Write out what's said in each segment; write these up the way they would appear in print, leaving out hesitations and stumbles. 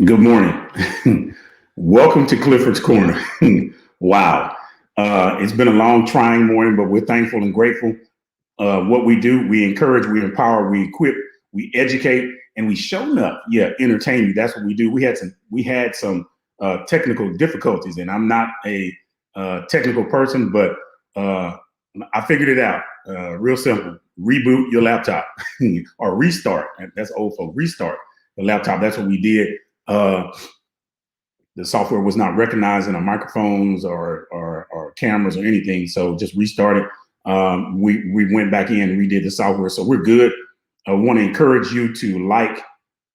Good morning. Welcome to Clifford's Corner. Wow. It's been a long, trying morning, but we're thankful and grateful. What we do, we encourage, we empower, we equip, we educate, and we show up. Yeah, entertain you. That's what we do. We had some technical difficulties, and I'm not a technical person, but I figured it out. Real simple. Reboot your laptop or restart. That's old folk. Restart the laptop. That's what we did. Uh, the software was not recognizing our microphones or cameras or anything. So just restarted. We went back in and redid the software. So we're good. I want to encourage you to like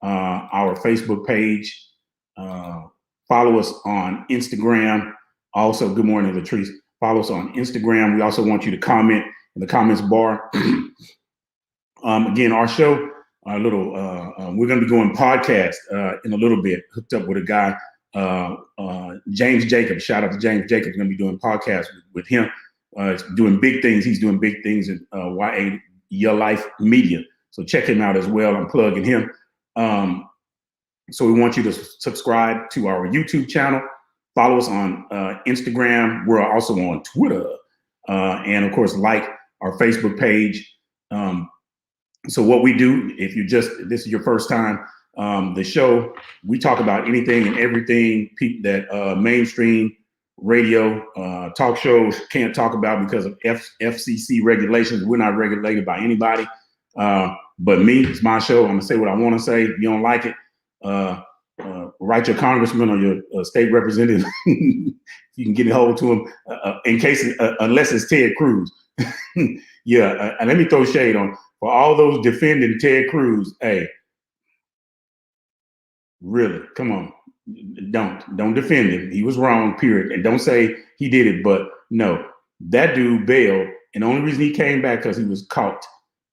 our Facebook page, follow us on Instagram. Also, good morning, Latrice. Follow us on Instagram. We also want you to comment in the comments bar. Again, our show, we're going to be going podcast in a little bit. Hooked up with a guy, James Jacobs. Shout out to James Jacobs. Going to be doing podcasts with him. Doing big things. He's doing big things in YA Your Life Media. So check him out as well. I'm plugging him. So we want you to subscribe to our YouTube channel. Follow us on Instagram. We're also on Twitter. And of course, like our Facebook page. So what we do, if this is your first time, the show, we talk about anything and everything that mainstream radio, talk shows can't talk about because of FCC regulations. We're not regulated by anybody. But me, it's my show. I'm gonna say what I want to say. If you don't like it, write your congressman or your state representative. You can get a hold to him unless it's Ted Cruz. Yeah, and let me throw shade on for all those defending Ted Cruz. Hey, really, come on, don't defend him. He was wrong, period. And don't say he did it, but no, that dude bailed, and the only reason he came back because he was caught,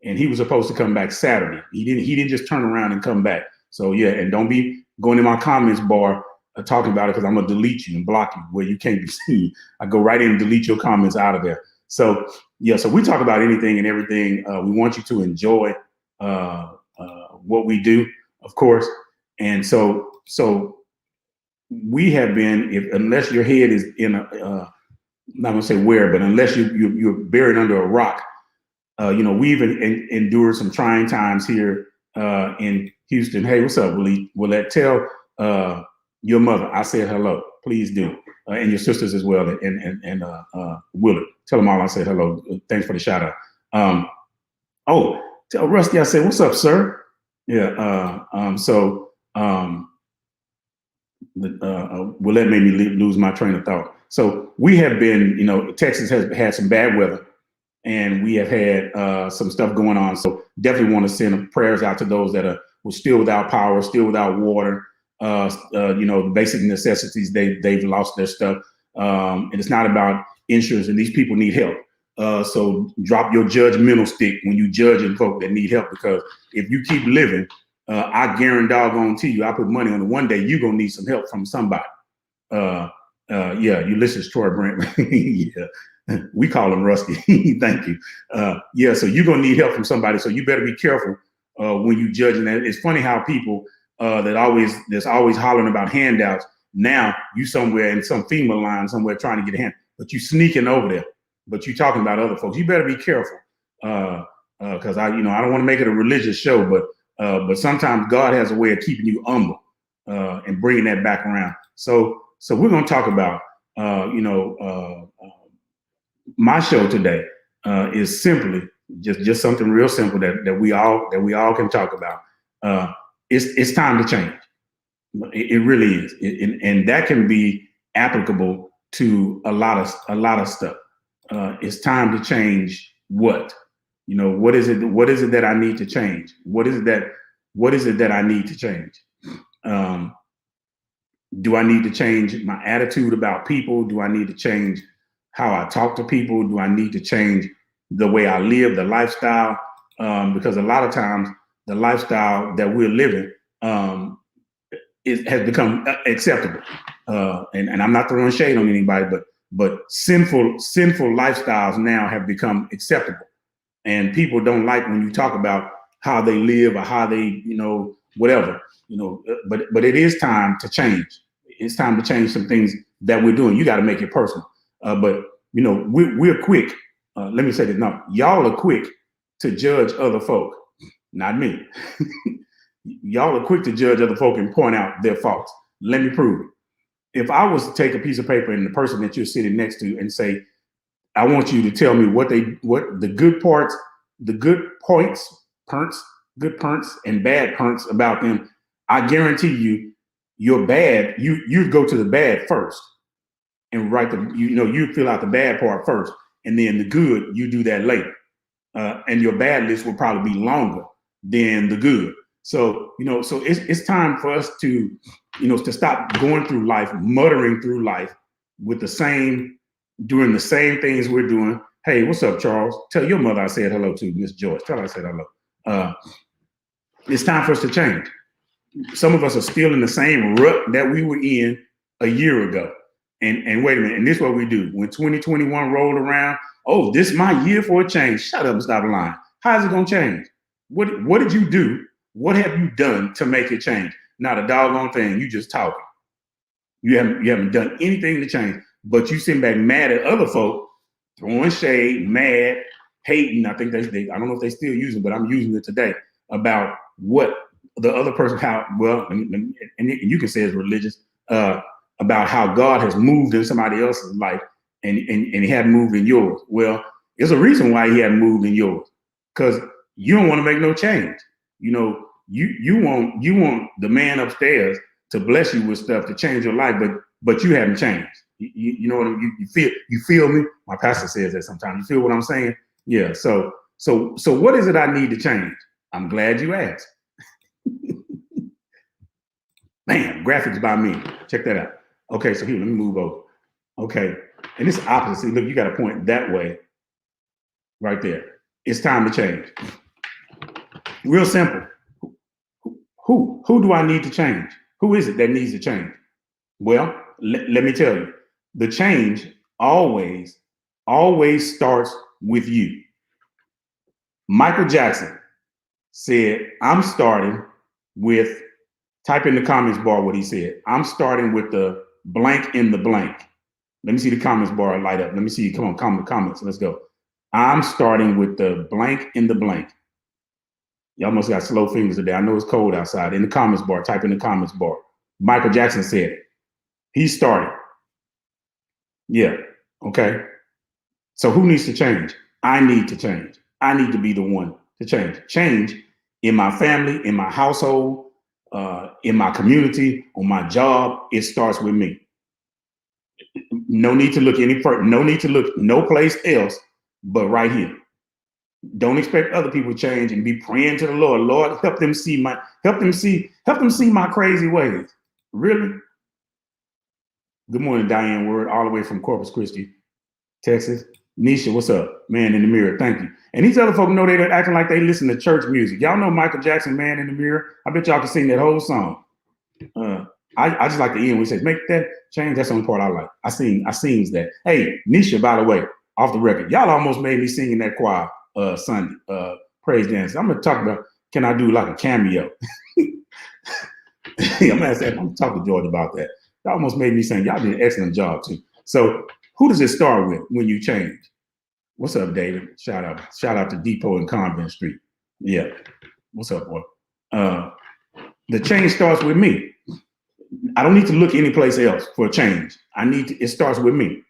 and he was supposed to come back Saturday. He didn't just turn around and come back. So yeah, and don't be going in my comments bar talking about it because I'm gonna delete you and block you where you can't be seen. I go right in and delete your comments out of there. So yeah, so we talk about anything and everything. We want you to enjoy what we do, of course. And so we have been, unless your head is in a, I'm not gonna say where, but unless you're buried under a rock, we've endured some trying times here in Houston. Hey, what's up, Willette? Tell your mother I said hello. Please do. And your sisters as well, and Willard. Tell them all I said hello. Thanks for the shout out. Tell Rusty I said, what's up, sir? Yeah. Willette made me lose my train of thought. So we have been, Texas has had some bad weather, and we have had some stuff going on. So definitely want to send prayers out to those that were still without power, still without water. Basic necessities, they've lost their stuff. And it's not about insurance, and these people need help. So drop your judgmental stick when you judging folk that need help, because if you keep living, I guarantee you, I put money on it. One day you're gonna need some help from somebody. You listen to Troy Brent. Yeah, we call him Rusty. Thank you. So you're gonna need help from somebody. So you better be careful when you judging that. It's funny how people that's always hollering about handouts. Now you somewhere in some FEMA line somewhere trying to get a hand, but you sneaking over there. But you talking about other folks. You better be careful, because I don't want to make it a religious show, but sometimes God has a way of keeping you humble and bringing that back around. So we're going to talk about my show today is simply just something real simple that we all can talk about. It's time to change. It really is, and that can be applicable to a lot of stuff. It's time to change what? What is it? What is it that I need to change? What is it that I need to change? Do I need to change my attitude about people? Do I need to change how I talk to people? Do I need to change the way I live, the lifestyle? Because a lot of times the lifestyle that we're living has become acceptable. And I'm not throwing shade on anybody, but sinful lifestyles now have become acceptable. And people don't like when you talk about how they live or how they, whatever, but it is time to change. It's time to change some things that we're doing. You got to make it personal. But we're quick. Let me say this. No, y'all are quick to judge other folk, not me. Y'all are quick to judge other folk and point out their faults. Let me prove it. If I was to take a piece of paper and the person that you're sitting next to and say, I want you to tell me what the good parts, the good points, good punts and bad punts about them, I guarantee you, your bad, you'd go to the bad first and write you fill out the bad part first, and then the good, you do that later. And your bad list will probably be longer than the good. So, so it's time for us to, to stop going through life, muttering through life with doing the same things we're doing. Hey, what's up, Charles? Tell your mother I said hello to Miss Joyce. Tell her I said hello. It's time for us to change. Some of us are still in the same rut that we were in a year ago. And wait a minute, and this is what we do. When 2021 rolled around, oh, this is my year for a change. Shut up and stop lying. How's it going to change? What did you do? What have you done to make it change? Not a doggone thing. You just talking. You haven't done anything to change, but you sitting back mad at other folk, throwing shade, mad, hating. I think I don't know if they still use it, but I'm using it today about what the other person, and you can say it's religious, about how God has moved in somebody else's life and he hadn't moved in yours. Well, there's a reason why he hadn't moved in yours, because you don't want to make no change. You want the man upstairs to bless you with stuff to change your life, but you haven't changed. You know what I mean? You feel me? My pastor says that sometimes. You feel what I'm saying? Yeah. So what is it I need to change? I'm glad you asked. Man, graphics by me. Check that out. Okay, so here, let me move over. Okay, and it's opposite. See, look, you got to point that way, right there. It's time to change. Real simple. Who do I need to change? Who is it that needs to change? Well, let me tell you, the change always starts with you. Michael Jackson said, I'm starting with, type in the comments bar what he said. I'm starting with the blank in the blank. Let me see the comments bar light up. Let me see. Come on, comments. Let's go. I'm starting with the blank in the blank. Y'all must got slow fingers today. I know it's cold outside. In the comments bar, type in the comments bar. Michael Jackson said it. He started. Yeah. Okay. So who needs to change? I need to change. I need to be the one to change. Change in my family, in my household, in my community, on my job. It starts with me. No need to look any further. No need to look no place else but right here. Don't expect other people to change and be praying to the Lord. Lord, help them see my crazy ways. Really? Good morning, Diane Word, all the way from Corpus Christi, Texas. Nisha, what's up? Man in the Mirror, thank you. And these other folks know they're acting like they listen to church music. Y'all know Michael Jackson, Man in the Mirror. I bet y'all can sing that whole song. I just like the end when he says, make that change. That's the only part I like. I sings that. Hey, Nisha, by the way, off the record, y'all almost made me sing in that choir Sunday, praise dance. I'm gonna talk about, can I do like a cameo? I'm gonna talk to George about that. Y'all almost made me sing. Y'all did an excellent job too. So who does it start with when you change? What's up, David? Shout out to Depot and Convent Street. Yeah. What's up, boy? The change starts with me. I don't need to look anyplace else for a change. It starts with me.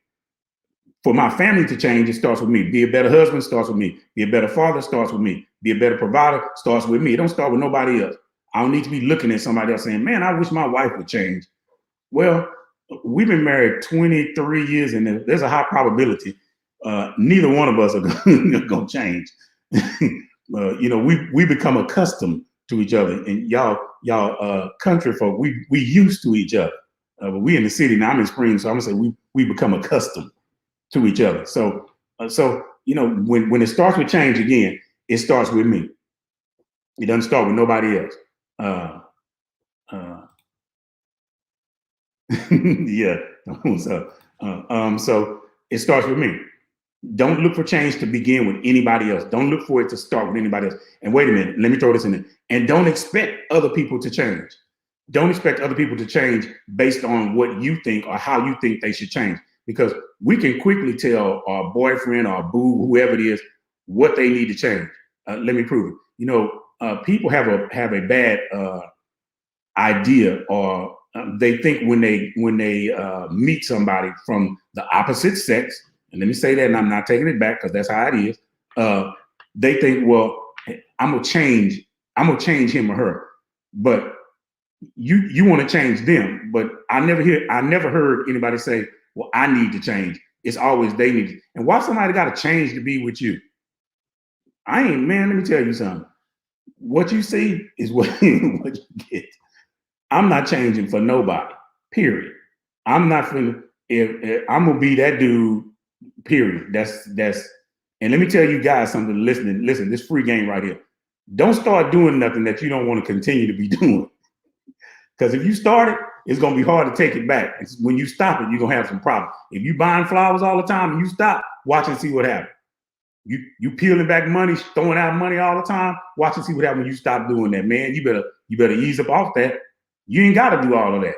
For my family to change, it starts with me. Be a better husband starts with me. Be a better father starts with me. Be a better provider starts with me. It don't start with nobody else. I don't need to be looking at somebody else saying, man, I wish my wife would change. Well, we've been married 23 years and there's a high probability neither one of us are going to change. We become accustomed to each other, and y'all country folk, we used to each other. But we in the city now. I'm in Springs, so I'm gonna say we become accustomed to each other. So when it starts with change again, it starts with me. It doesn't start with nobody else. Yeah. So it starts with me. Don't look for change to begin with anybody else. Don't look for it to start with anybody else. And wait a minute, let me throw this in there. And don't expect other people to change. Don't expect other people to change based on what you think or how you think they should change. Because we can quickly tell our boyfriend or boo, whoever it is, what they need to change. Let me prove it. People have a bad idea, or they think when they meet somebody from the opposite sex, and let me say that, and I'm not taking it back because that's how it is. They think, well, I'm gonna change him or her, but you want to change them. But I never heard anybody say, well, I need to change. It's always they need to. And why somebody got to change to be with you? Man, let me tell you something. What you see is what you get. I'm not changing for nobody, period. I'm not finna, if I'm gonna be that dude, period. That's and let me tell you guys something, listen, this free game right here. Don't start doing nothing that you don't want to continue to be doing. Because if you start it, it's gonna be hard to take it back. When you stop it, you're gonna have some problems. If you buying flowers all the time and you stop, watch and see what happens. You peeling back money, throwing out money all the time, watch and see what happens when you stop doing that, man. You better ease up off that. You ain't got to do all of that.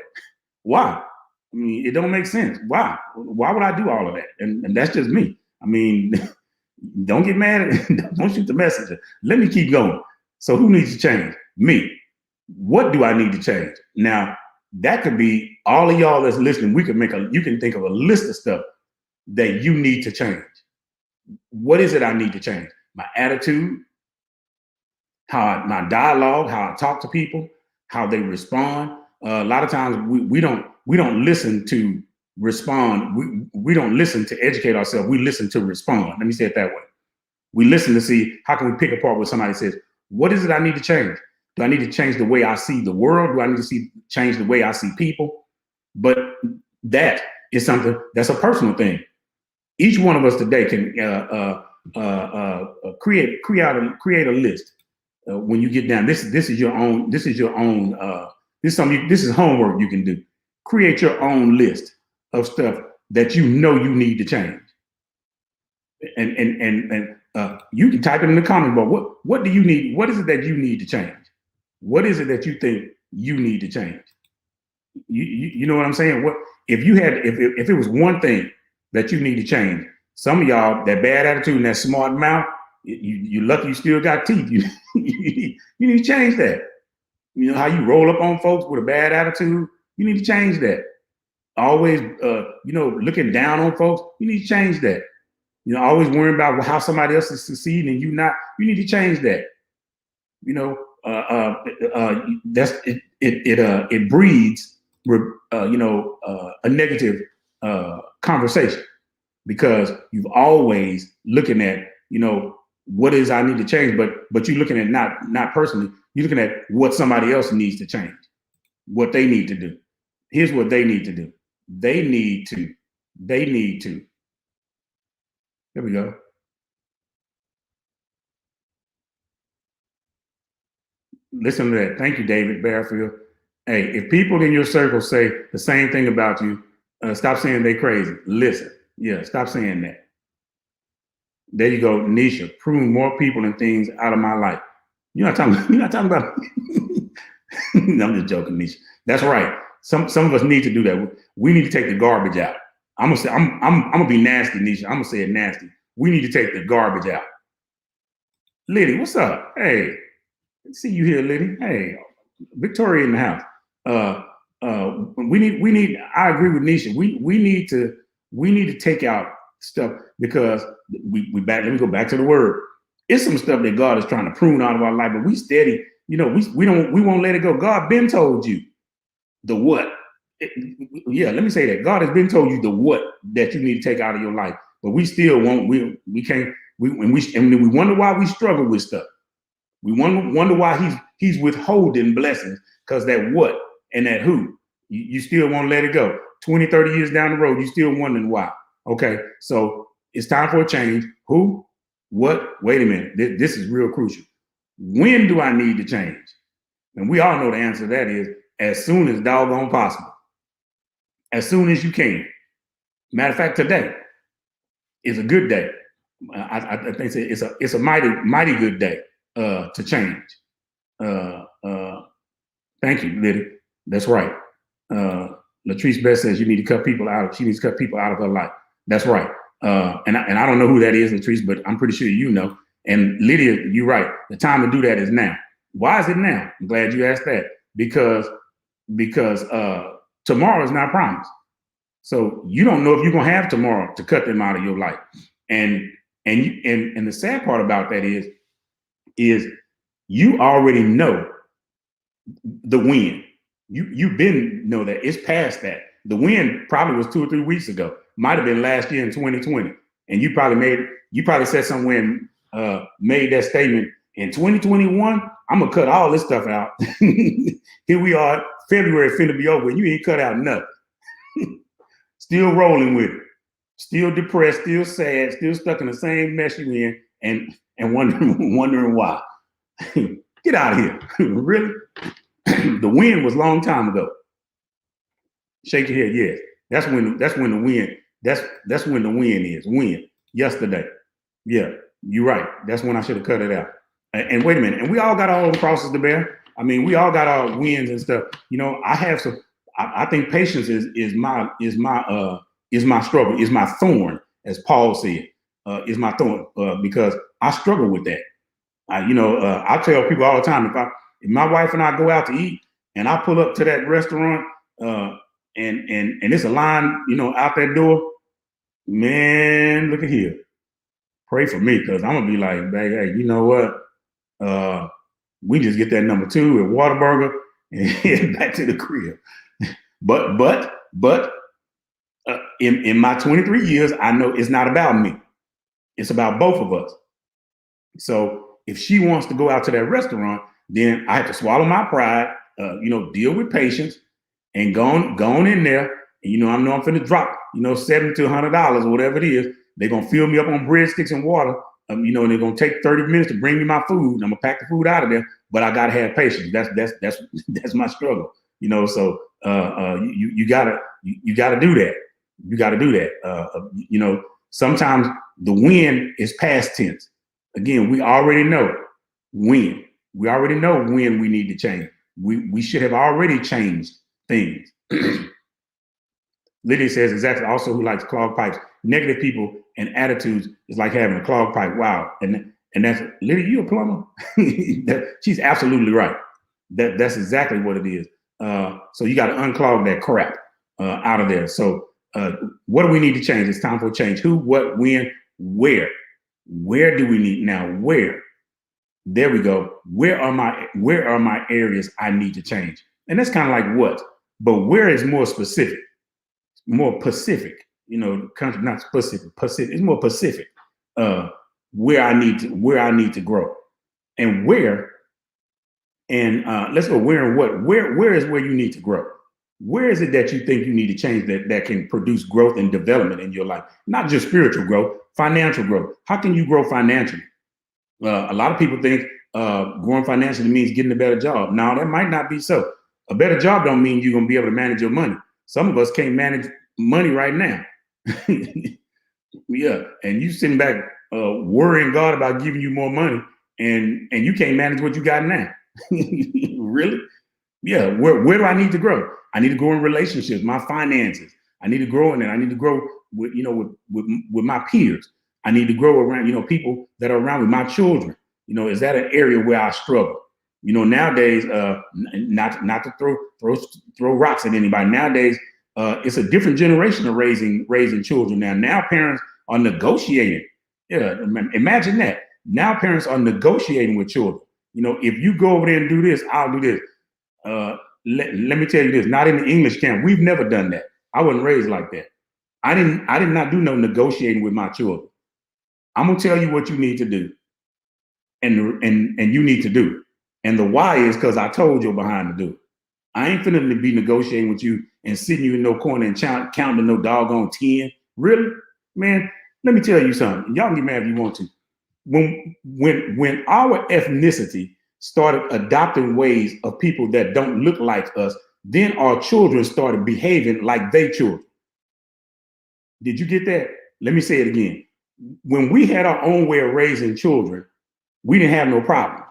Why? I mean, it don't make sense. Why? Why would I do all of that? And that's just me. I mean, don't get mad at it. Don't shoot the messenger. Let me keep going. So who needs to change? Me. What do I need to change? Now, that could be all of y'all that's listening. You can think of a list of stuff that you need to change. What is it I need to change? My attitude, my dialogue, how I talk to people, how they respond. A lot of times we don't listen to respond. We don't listen to educate ourselves. We listen to respond. Let me say it that way. We listen to see how can we pick apart what somebody says. What is it I need to change? Do I need to change the way I see the world? Do I need to change the way I see people? But that is something that's a personal thing. Each one of us today can create a list. When you get down, this is your own. This is homework you can do. Create your own list of stuff that you know you need to change, and you can type it in the comment box. What do you need? What is it that you need to change? What is it that you think you need to change? You know what I'm saying? What if it was one thing that you need to change? Some of y'all, that bad attitude and that smart mouth, you're lucky you still got teeth. You need to change that. You know how you roll up on folks with a bad attitude? You need to change that. Always, looking down on folks. You need to change that. Always worrying about how somebody else is succeeding and you not. You need to change that. It breeds, a negative conversation, because you've always looking at, what is I need to change, but you're looking at not personally, you're looking at what somebody else needs to change, what they need to do. Here's what they need to do. They need to. There we go. Listen to that. Thank you, David Bearfield. Hey, if people in your circle say the same thing about you, stop saying they crazy. Listen. Yeah, stop saying that. There you go, Nisha. Prune more people and things out of my life. You're not talking about. I'm just joking, Nisha. That's right. Some of us need to do that. We need to take the garbage out. I'm gonna be nasty, Nisha. I'm gonna say it nasty. We need to take the garbage out. Liddy, what's up? Hey, see you here, Liddy. Hey, Victoria in the house. We need. I agree with Nisha. We need to take out stuff, because let me go back to the word. It's some stuff that God is trying to prune out of our life, but we steady. We won't let it go. God been told you the what. Let me say that God has been told you the what that you need to take out of your life, but we still won't. We can't. We wonder why we struggle with stuff. We wonder why he's withholding blessings, because that what and that who, you still won't let it go. 20, 30 years down the road, you still wondering why. Okay, so it's time for a change. Who? What? Wait a minute. This is real crucial. When do I need to change? And we all know the answer to that is as soon as doggone possible. As soon as you can. Matter of fact, today. is a good day. I think it's a mighty good day to change. Thank you, Liddy. That's right. Latrice Best says you need to cut people out. She needs to cut people out of her life. That's right. And I don't know who that is, Latrice, but I'm pretty sure you know. And Lydia, you're right. The time to do that is now. Why is it now? I'm glad you asked that. Because tomorrow is not promised. So you don't know if you're gonna have tomorrow to cut them out of your life. And the sad part about that is you already know the win. You've been know that it's past that. The win probably was 2 or 3 weeks ago. Might have been last year in 2020. And you probably said somewhere and made that statement in 2021. I'm gonna cut all this stuff out. Here we are, February finna be over, and you ain't cut out nothing. Still rolling with it, still depressed, still sad, still stuck in the same mess you in, and wondering why. Get out of here. Really? The win was a long time ago. Shake your head, yes. That's when the win, that's when the win is. Win. Yesterday. Yeah, you're right. That's when I should have cut it out. And wait a minute, and we all got our own crosses to bear. I mean, we all got our wins and stuff. You know, I have some. I think patience is my struggle, is my thorn, as Paul said, is my thorn, because I struggle with that. I tell people all the time, if my wife and I go out to eat and I pull up to that restaurant and it's a line, out that door, man, look at here. Pray for me, because I'm gonna be like, hey, you know what? We just get that number 2 at Whataburger and head back to the crib. But in my 23 years, I know it's not about me. It's about both of us. So if she wants to go out to that restaurant, then I have to swallow my pride, deal with patience, and go on in there. And, I know I'm finna drop, $70 to $100 or whatever it is. They're gonna fill me up on breadsticks and water. And they're gonna take 30 minutes to bring me my food. And I'm gonna pack the food out of there, but I gotta have patience. That's my struggle. So you gotta do that. You gotta do that. Sometimes the win is past tense. Again, we already know when. We already know when we need to change. We should have already changed things. Lydia says exactly. Also, who likes clogged pipes? Negative people and attitudes is like having a clogged pipe. Wow, and that's Lydia. You a plumber? She's absolutely right. That's exactly what it is. So you got to unclog that crap out of there. So what do we need to change? It's time for a change. Who, what, when, where? Where do we need now? Where? There we go. Where are my areas I need to change? And that's kind of like what, but where is more specific, more Pacific. Country, not specific. Pacific. It's more Pacific. Where I need to grow, and where. And let's go where and what. Where is where you need to grow? Where is it that you think you need to change that can produce growth and development in your life? Not just spiritual growth, financial growth. How can you grow financially? A lot of people think growing financially means getting a better job. Now, that might not be so. A better job don't mean you're going to be able to manage your money. Some of us can't manage money right now. Yeah, and you sitting back worrying God about giving you more money, and you can't manage what you got now. Really? Yeah. Where do I need to grow? I need to grow in relationships, my finances. I need to grow in it. I need to grow with with my peers. I need to grow around people that are around me, my children. Is that an area where I struggle? Nowadays, not to throw rocks at anybody. Nowadays, it's a different generation of raising children. Now parents are negotiating. Yeah, imagine that. Now parents are negotiating with children. If you go over there and do this, I'll do this. Let me tell you this, not in the English camp. We've never done that. I wasn't raised like that. I did not do no negotiating with my children. I'm gonna tell you what you need to do. And you need to do it. And the why is because I told you behind to do it. I ain't finna be negotiating with you and sitting you in no corner and counting no doggone 10. Really? Man, let me tell you something. Y'all can get mad if you want to. When our ethnicity started adopting ways of people that don't look like us, then our children started behaving like they children. Did you get that? Let me say it again. when we had our own way of raising children, we didn't have no problem.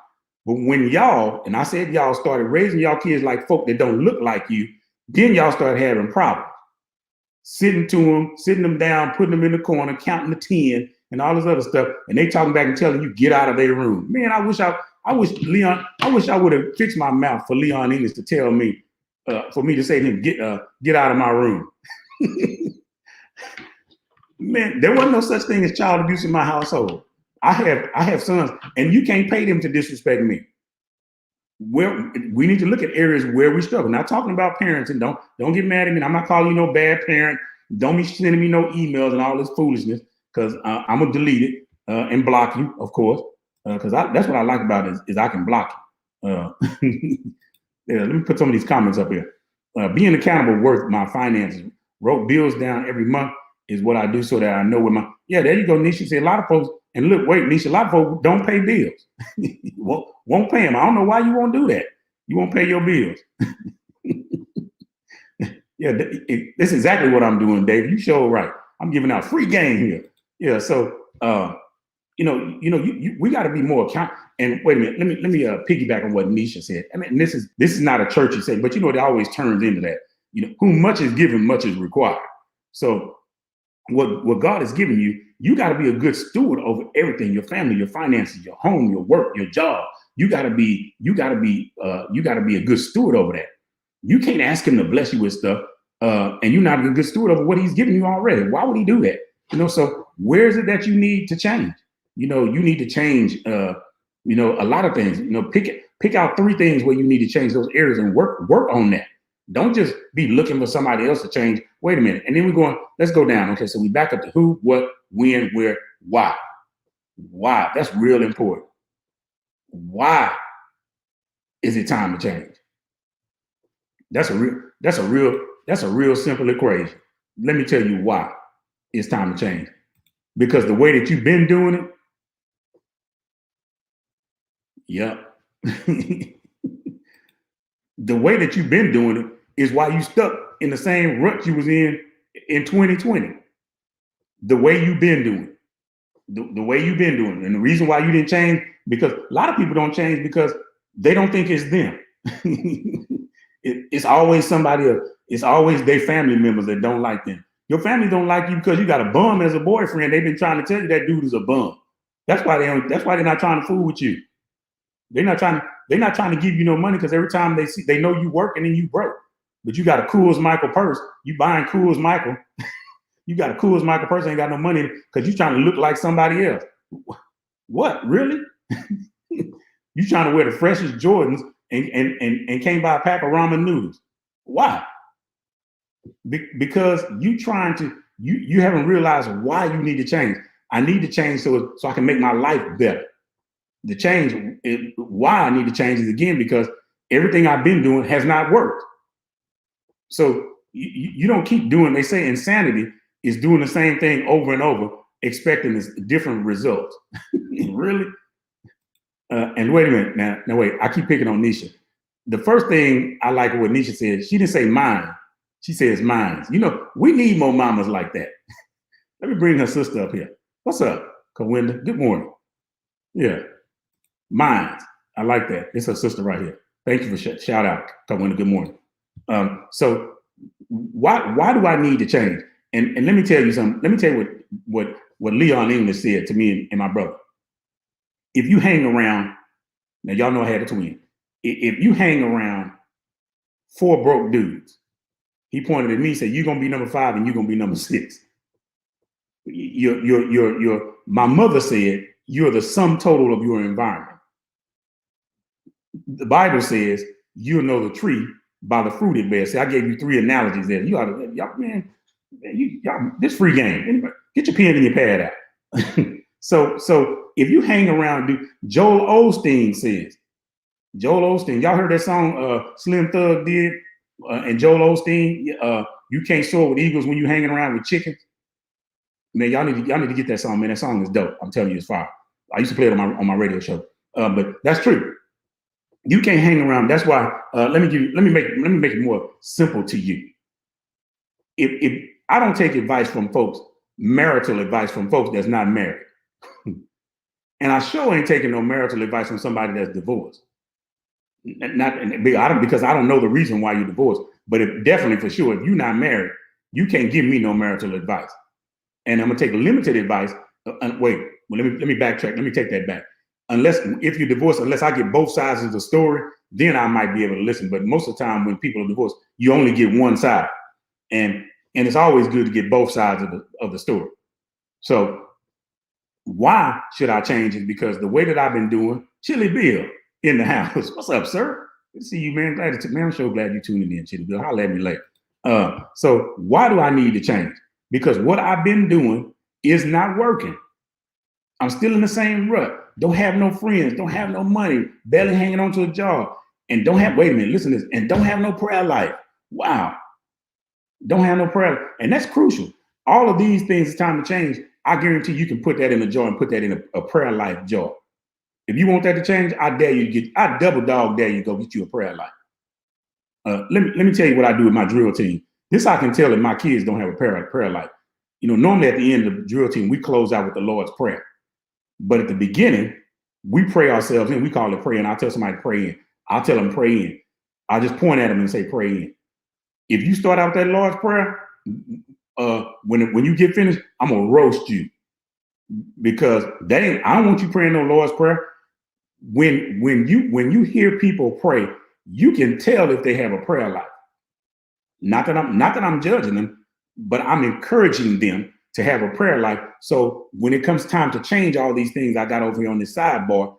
But when y'all, and I said y'all started raising y'all kids like folk that don't look like you, then y'all started having problems. Sitting them down, putting them in the corner, counting to 10 and all this other stuff. And they talking back and telling you, get out of their room. Man, I wish I would have fixed my mouth for Leon English to tell me, for me to say to him, get out of my room. Man, there wasn't no such thing as child abuse in my household. I have sons, and you can't pay them to disrespect me. We need to look at areas where we struggle. Not talking about parenting. Don't get mad at me. I'm not calling you no bad parent. Don't be sending me no emails and all this foolishness, because I'm gonna delete it and block you, of course, because that's what I like about it is I can block you. Yeah, let me put some of these comments up here. Being accountable worth my finances. Wrote bills down every month is what I do so that I know where yeah, there you go, Nisha. See, a lot of folks, and look, wait, Nisha, a lot of folks don't pay bills. won't pay them. I don't know why you won't do that. You won't pay your bills. Yeah, this is exactly what I'm doing, Dave. You show right. I'm giving out free game here. Yeah, so we got to be more accountable. And wait a minute, let me piggyback on what Nisha said. I mean, this is not a churchy saying, but it always turns into that. Whom much is given, much is required. So what God has given you, you got to be a good steward over everything: your family, your finances, your home, your work, your job. You got to be a good steward over that. You can't ask him to bless you with stuff, and you're not a good steward over what he's given you already. Why would he do that? So where is it that you need to change? You need to change, a lot of things. Pick out 3 things where you need to change those areas and work on that. Don't just be looking for somebody else to change. Wait a minute. And then let's go down. Okay, so we back up to who, what, when, where, why. Why? That's real important. Why is it time to change? That's a real simple equation. Let me tell you why it's time to change. Because the way that you've been doing it, yep. The way that you've been doing it is why you stuck in the same rut you was in 2020. The way you've been doing it. The way you've been doing it. And the reason why you didn't change, because a lot of people don't change because they don't think it's them. It's always somebody else. It's always their family members that don't like them. Your family don't like you because you got a bum as a boyfriend. They've been trying to tell you that dude is a bum. That's why they're not trying to fool with you. They're not trying to give you no money, because every time they know you work and then you broke. But you got a Coors Michael purse. You buying Coors Michael. You got a Coors Michael purse, ain't got no money because you trying to look like somebody else. What, really? You trying to wear the freshest Jordans and can't buy a pack of ramen noodles. Why? Because you haven't realized why you need to change. I need to change so I can make my life better. The change, why I need to change is, again, because everything I've been doing has not worked. So you don't keep doing, they say insanity is doing the same thing over and over, expecting different results. Really? And wait a minute, now wait, I keep picking on Nisha. The first thing I like what Nisha said, she didn't say mine. She says mines. We need more mamas like that. Let me bring her sister up here. What's up, Kawinda? Good morning. Yeah, mines. I like that. It's her sister right here. Thank you for shout out, Kawinda. Good morning. So why do I need to change? And let me tell you something. Let me tell you what Leon English said to me and my brother. If you hang around, now y'all know I had a twin. If you hang around 4 broke dudes, he pointed at me and said, you're gonna be number 5 and you're gonna be number 6. My mother said, you're the sum total of your environment. The Bible says you'll know the tree by the fruit it bears. See, I gave you 3 analogies there. Y'all, this free game. Anyway, get your pen and your pad out. So if you hang around, Joel Osteen says, y'all heard that song Slim Thug did? And Joel Osteen, you can't soar with eagles when you hanging around with chickens. Man, y'all need to get that song, man. That song is dope. I'm telling you, it's fire. I used to play it on my radio show. But that's true. You can't hang around. That's why. Let me make it more simple to you. If I don't take advice from folks marital advice from folks that's not married. And I sure ain't taking no marital advice from somebody that's divorced. Because I don't know the reason why you're divorced, but definitely for sure, if you're not married, you can't give me no marital advice. And I'm gonna take limited advice. Wait, well, let me backtrack. Let me take that back. If you're divorced, unless I get both sides of the story, then I might be able to listen. But most of the time when people are divorced, you only get one side. And it's always good to get both sides of the story. So why should I change it? Because the way that I've been doing, Chili Bill in the house. What's up, sir? Good to see you, man. Man, I'm so glad you tuning in, Chili Bill. Holler at me later. So why do I need to change? Because what I've been doing is not working. I'm still in the same rut. Don't have no friends. Don't have no money. Barely hanging on to a job. And wait a minute, listen to this. And don't have no prayer life. Wow. Don't have no prayer. And that's crucial. All of these things, it's time to change. I guarantee you can put that in a jar and put that in a prayer life jar. If you want that to change, I double dog dare you go get you a prayer life. Let me tell you what I do with my drill team. This I can tell that my kids don't have a prayer life. Normally at the end of the drill team, we close out with the Lord's Prayer. But at the beginning, we pray ourselves in. We call it praying. I'll tell somebody to pray in. I'll tell them pray in. I'll just point at them and say pray in. If you start out that Lord's Prayer, when you get finished, I'm gonna roast you because I don't want you praying no Lord's Prayer. When you hear people pray, you can tell if they have a prayer life. Not that I'm judging them, but I'm encouraging them to have a prayer life. So when it comes time to change all these things I got over here on this sidebar,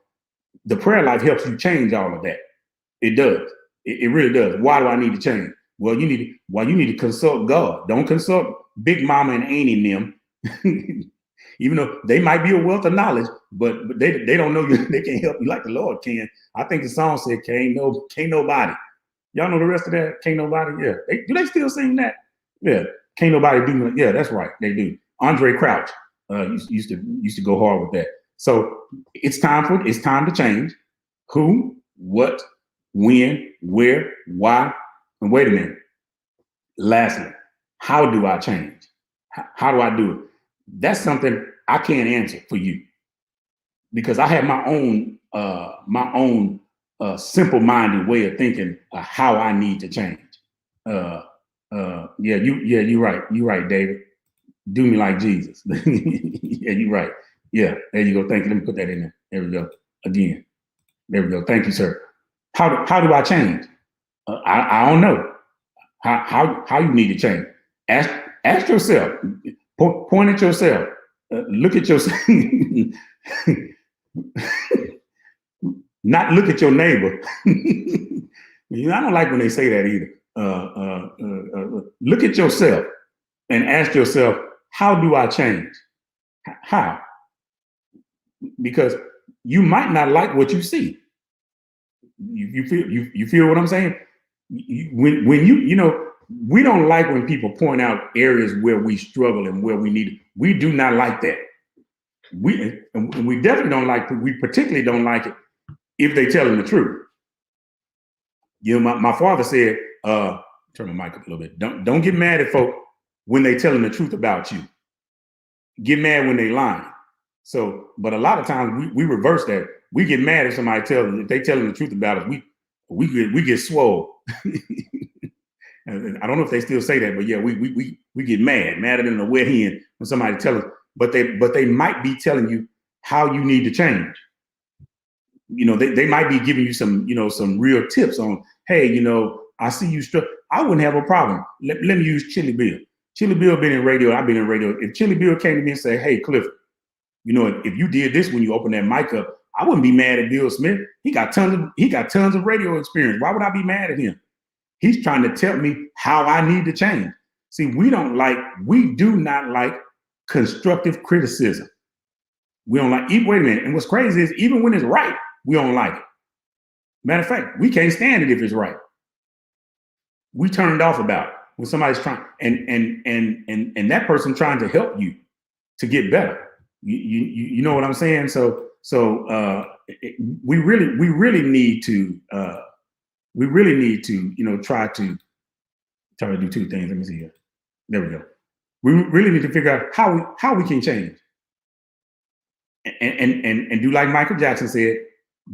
the prayer life helps you change all of that. It does. It really does. Why do I need to change? Well, you need to consult God. Don't consult Big Mama and Auntie and them. Even though they might be a wealth of knowledge, but they don't know you. They can't help you like the Lord can. I think the song said, "Can't nobody." Y'all know the rest of that? Can't nobody. Yeah. Do they still sing that? Yeah. Can't nobody do me. Yeah, that's right. They do. Andre Crouch used to go hard with that. So it's time to change. Who, what, when, where, why, and wait a minute. Lastly, how do I change? How do I do it? That's something I can't answer for you because I have my own simple-minded way of thinking how I need to change. You're right. You're right, David. Do me like Jesus. Yeah, you're right. Yeah, there you go. Thank you. Let me put that in there. There we go. Again. There we go. Thank you, sir. How do I change? I don't know. How you need to change? Ask yourself. Point at yourself. Look at yourself. Not look at your neighbor. I don't like when they say that either. Look at yourself and ask yourself, how do I change? How? Because you might not like what you see. You feel what I'm saying? When we don't like when people point out areas where we struggle and where we need it. We do not like that. We definitely don't like. We particularly don't like it if they telling the truth. My father said, turn my mic up a little bit. Don't get mad at folk when they telling the truth about you. Get mad when they lying. So, but a lot of times we reverse that. We get mad if somebody if they telling the truth about us. We get swole. I don't know if they still say that, but yeah, we get madder than a wet hen when somebody tells us. But they might be telling you how you need to change. They might be giving you some real tips on, hey, I see you I wouldn't have a problem. Let me use Chili Bill. Chili Bill been in radio. I've been in radio. If Chili Bill came to me and said, hey, Clifford, if you did this when you opened that mic up, I wouldn't be mad at Bill Smith. He got tons of radio experience. Why would I be mad at him? He's trying to tell me how I need to change. See, we do not like constructive criticism. We don't like, wait a minute. And what's crazy is even when it's right, we don't like it. Matter of fact, we can't stand it if it's right. We turned off about it when somebody's trying, and that person trying to help you to get better. You know what I'm saying? So we really need to try to do two things. Let me see here. There we go. We really need to figure out how we can change. And do like Michael Jackson said,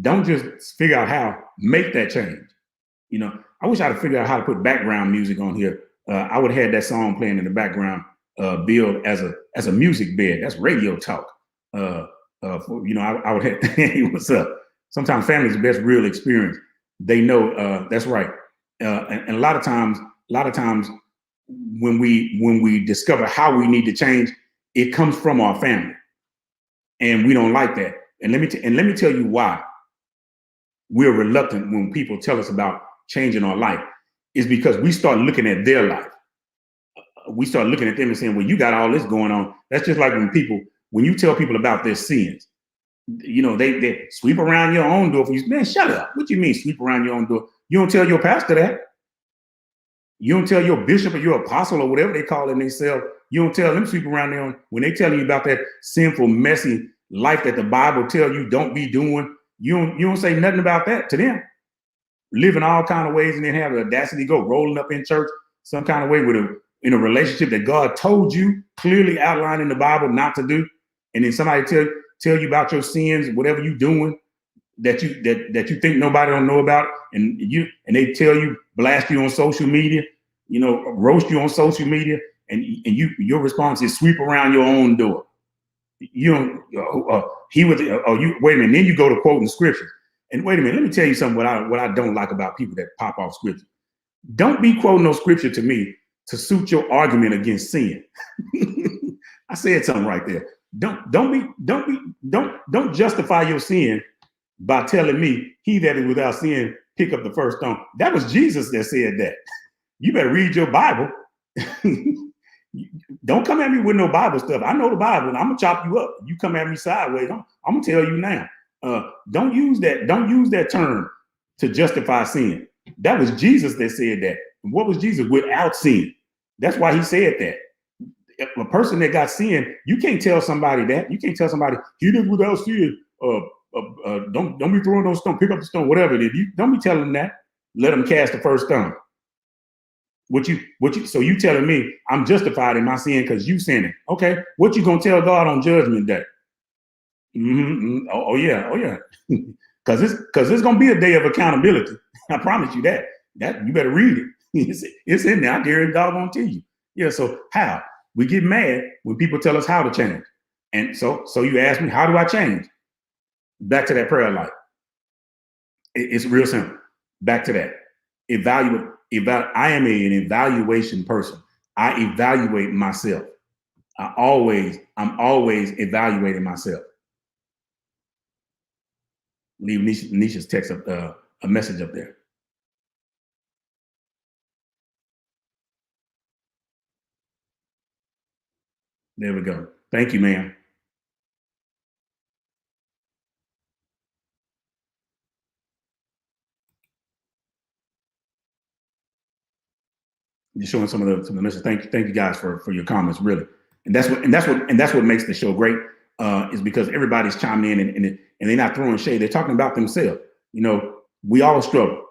don't just figure out how, make that change. You know, I wish I'd figured out how to put background music on here. I would have had that song playing in the background, build as a music bed. That's radio talk. I would have. Hey, what's up? Sometimes family's the best real experience. They know that's right. And a lot of times, when we discover how we need to change, it comes from our family, and we don't like that. And let me tell you why we're reluctant when people tell us about changing our life. Is because we start looking at their life. We start looking at them and saying, well, you got all this going on. That's just like when you tell people about their sins, you know, they sweep around your own door for you. Man, shut up. What do you mean sweep around your own door? You don't tell your pastor that. You don't tell your bishop or your apostle or whatever they call it themselves. You don't tell them sweep around their own. When they tell you about that sinful, messy life that the Bible tells you don't be doing, you don't say nothing about that to them. Living all kind of ways, and then have the audacity to go rolling up in church some kind of way in a relationship that God told you clearly outlined in the Bible not to do, and then somebody tell you about your sins, whatever you're doing that you think nobody don't know about, and they tell you, blast you on social media, you know, roast you on social media, and your response is sweep around your own door. You don't you wait a minute, then you go to quoting scriptures. And wait a minute, let me tell you something what I don't like about people that pop off scripture. Don't be quoting no scripture to me to suit your argument against sin. I said something right there. Don't justify your sin by telling me he that is without sin pick up the first stone. That was Jesus that said that. You better read your Bible. Don't come at me with no Bible stuff. I know the Bible, and I'm gonna chop you up. You come at me sideways, I'm gonna tell you now. Don't use that term to justify sin. That was Jesus that said that. And what was Jesus? Without sin. That's why he said that. A person that got sin, you can't tell somebody that. You can't tell somebody he did without sin. Don't be throwing those stones. Pick up the stone, whatever it is. Don't be telling them that. Let them cast the first stone. So you telling me I'm justified in my sin because you sinning? Okay, what you gonna tell God on Judgment Day? Oh yeah. Because it's gonna be a day of accountability. I promise you that. That you better read it. It's in there. I guarantee God won't tell you. Yeah. So how we get mad when people tell us how to change, and so you ask me, how do I change? Back to that prayer life. It's real simple. Back to that. Evaluate. I am an evaluation person. I evaluate myself. I'm always evaluating myself. Leave Nisha's text up a message up there. There we go. Thank you, ma'am. You're showing some of the message. Thank you guys for your comments, really. And that's what makes the show great. Is because everybody's chiming in and they're not throwing shade. They're talking about themselves. You know, we all struggle.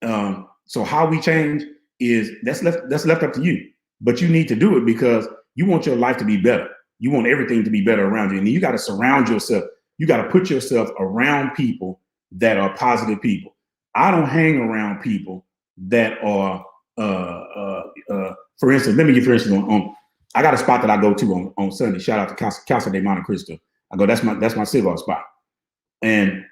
So how we change is that's left up to you. But you need to do it because you want your life to be better. You want everything to be better around you. And you got to surround yourself. You got to put yourself around people that are positive people. I don't hang around people that are for instance, let me give for instance on I got a spot that I go to on Sunday. Shout out to Casa de Monte Cristo. I go, that's my cigar spot. And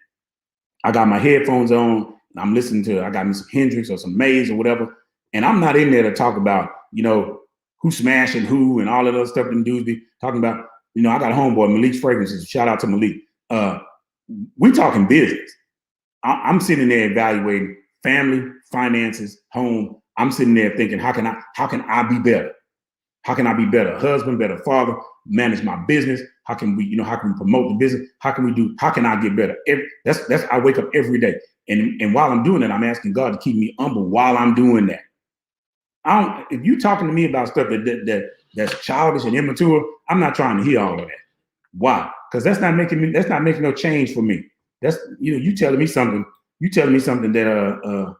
I got my headphones on. I'm listening to, I got me some Hendrix or some Mays or whatever. And I'm not in there to talk about, you know, who smashing who and all of those stuff them dudes be talking about. You know, I got a homeboy, Malik's Fragrances. Shout out to Malik. We talking business. I'm sitting there evaluating family, finances, home. I'm sitting there thinking, how can I be better? How can I be better husband, better father, manage my business? How can we promote the business? How can I get better? That's I wake up every day. And while I'm doing it, I'm asking God to keep me humble while I'm doing that. If you're talking to me about stuff that's childish and immature, I'm not trying to hear all of that. Why? Because that's not making no change for me. That's, you know, you telling me something that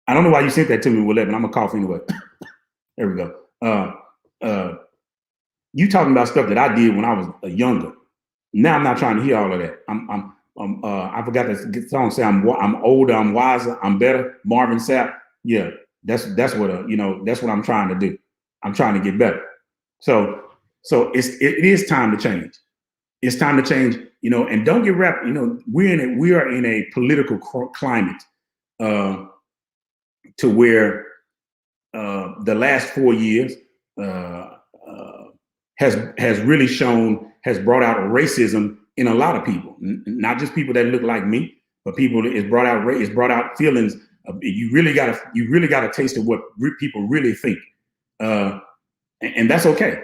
I don't know why you sent that to me, Willette, but I'm gonna cough anyway. There we go. You talking about stuff that I did when I was younger. Now I'm not trying to hear all of that. I forgot that song say I'm older, I'm wiser, I'm better. Marvin Sapp. Yeah, that's what that's what I'm trying to do. I'm trying to get better. So it is time to change. It's time to change. And don't get wrapped. We are in a political climate to where the last 4 years has really has brought out racism in a lot of people, not just people that look like me, but people. It's brought out feelings. You really got a taste of what people really think, and that's okay.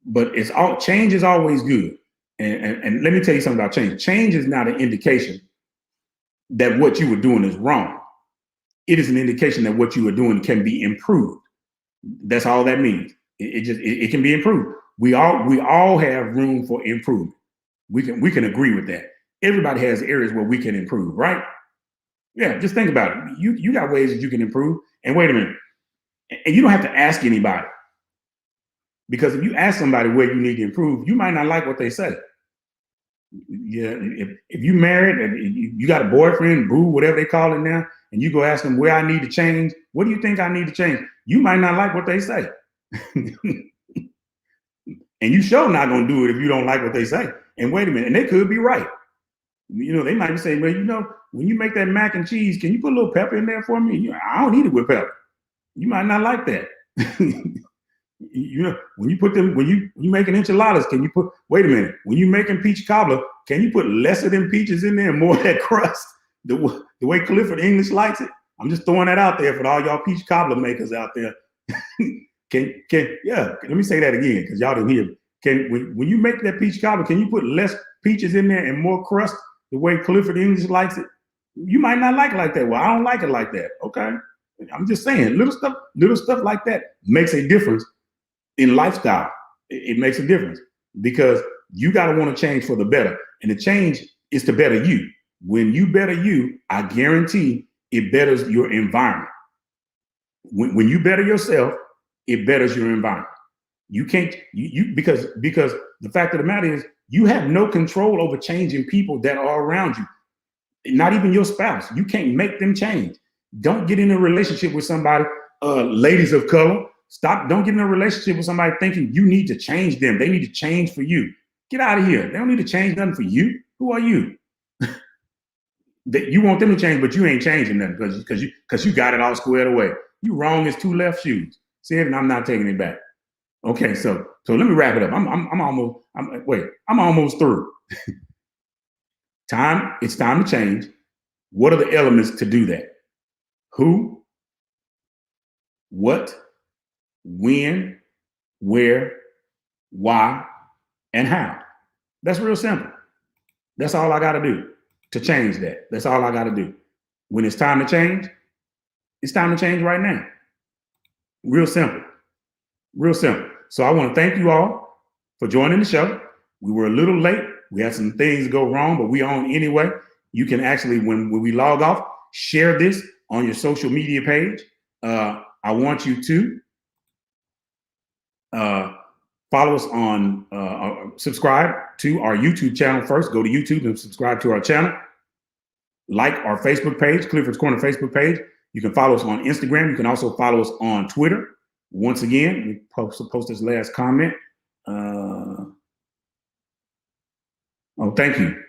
But change is always good. And let me tell you something about change. Change is not an indication that what you were doing is wrong. It is an indication that what you are doing can be improved. That's all that means. It can be improved. We all have room for improvement. We can agree with that. Everybody has areas where we can improve, right? Yeah, just think about it. You got ways that you can improve. And wait a minute. And you don't have to ask anybody. Because if you ask somebody where you need to improve, you might not like what they say. Yeah, if you married and you got a boyfriend, boo, whatever they call it now, and you go ask them where I need to change, what do you think I need to change? You might not like what they say. And you sure not gonna do it if you don't like what they say. And wait a minute, and they could be right. They might be saying, well, when you make that mac and cheese, can you put a little pepper in there for me? I don't eat it with pepper. You might not like that. When you making enchiladas, can you wait a minute, when you making peach cobbler, can you put less of them peaches in there and more of that crust, the way Clifford English likes it? I'm just throwing that out there for all y'all peach cobbler makers out there. Let me say that again, because y'all didn't hear. When you make that peach cobbler, can you put less peaches in there and more crust, the way Clifford English likes it? You might not like it like that. Well, I don't like it like that. Okay, I'm just saying, little stuff like that makes a difference in lifestyle. It makes a difference because you got to want to change for the better, and the change is to better you. When you better you, I guarantee it betters your environment. When you better yourself, it betters your environment. You can't because the fact of the matter is you have no control over changing people that are around you. Not even your spouse. You can't make them change. Don't get in a relationship with somebody, ladies of color. Don't get in a relationship with somebody thinking you need to change them. They need to change for you. Get out of here. They don't need to change nothing for you. Who are you? You want them to change, but you ain't changing nothing because you got it all squared away. You wrong as two left shoes. See it, and I'm not taking it back. Okay, so let me wrap it up. I'm almost through. It's time to change. What are the elements to do that? Who, what, when, where, why, and how. That's real simple. That's all I got to do to change that. That's all I got to do. When it's time to change, it's time to change right now. Real simple. Real simple. So I want to thank you all for joining the show. We were a little late. We had some things go wrong, but we on anyway. You can actually, when we log off, share this on your social media page. I want you to follow us on, subscribe to our YouTube channel first. Go to YouTube and subscribe to our channel. Like our Facebook page, Clifford's Corner Facebook page. You can follow us on Instagram. You can also follow us on Twitter. Once again, we post this last comment. Thank you.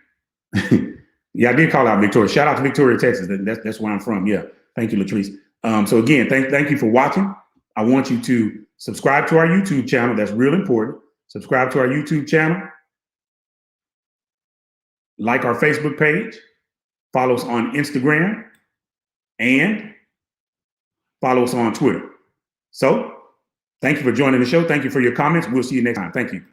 Yeah, I did call out Victoria. Shout out to Victoria, Texas. That's where I'm from. Yeah. Thank you, Latrice. So again, thank you for watching. I want you to subscribe to our YouTube channel. That's real important. Subscribe to our YouTube channel. Like our Facebook page. Follow us on Instagram. And follow us on Twitter. So thank you for joining the show. Thank you for your comments. We'll see you next time. Thank you.